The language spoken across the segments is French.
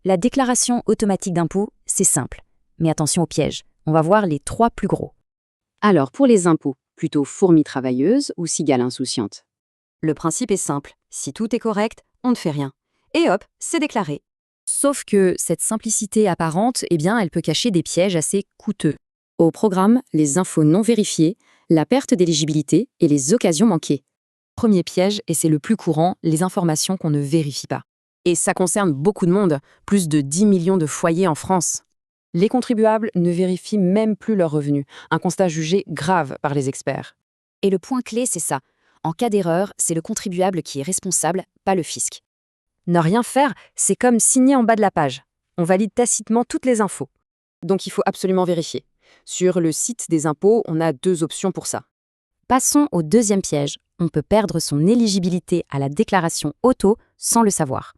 La déclaration automatique d'impôt, c'est simple. Mais attention aux pièges. On va voir les 3 plus gros. Alors, pour les impôts, plutôt fourmi travailleuse ou cigale insouciante? Le principe est simple. Si tout est correct, on ne fait rien. Et hop, c'est déclaré. Sauf que cette simplicité apparente, elle peut cacher des pièges assez coûteux. Au programme, les infos non vérifiées, la perte d'éligibilité et les occasions manquées. Premier piège, et c'est le plus courant, les informations qu'on ne vérifie pas. Et ça concerne beaucoup de monde, plus de 10 millions de foyers en France. Les contribuables ne vérifient même plus leurs revenus, un constat jugé grave par les experts. Et le point clé, c'est ça. En cas d'erreur, c'est le contribuable qui est responsable, pas le fisc. Ne rien faire, c'est comme signer en bas de la page. On valide tacitement toutes les infos. Donc il faut absolument vérifier. Sur le site des impôts, on a 2 options pour ça. Passons au deuxième piège. On peut perdre son éligibilité à la déclaration auto sans le savoir.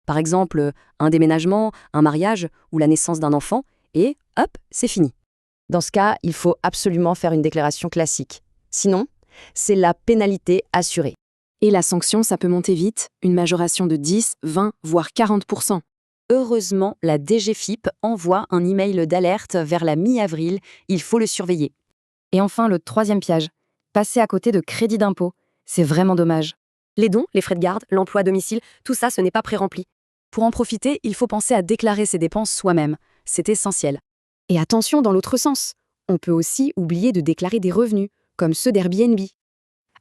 Par exemple, un déménagement, un mariage ou la naissance d'un enfant, et hop, c'est fini. Dans ce cas, il faut absolument faire une déclaration classique. Sinon, c'est la pénalité assurée. Et la sanction, ça peut monter vite, une majoration de 10, 20, voire 40%. Heureusement, la DGFiP envoie un email d'alerte vers la mi-avril, il faut le surveiller. Et enfin, le troisième piège. Passer à côté de crédit d'impôt. C'est vraiment dommage. Les dons, les frais de garde, l'emploi à domicile, tout ça, ce n'est pas pré-rempli. Pour en profiter, il faut penser à déclarer ses dépenses soi-même. C'est essentiel. Et attention dans l'autre sens. On peut aussi oublier de déclarer des revenus, comme ceux d'Airbnb.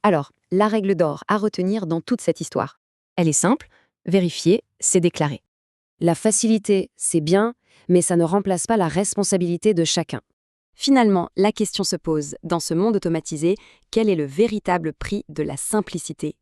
Alors, la règle d'or à retenir dans toute cette histoire. Elle est simple, vérifier, c'est déclarer. La facilité, c'est bien, mais ça ne remplace pas la responsabilité de chacun. Finalement, la question se pose, dans ce monde automatisé, quel est le véritable prix de la simplicité ?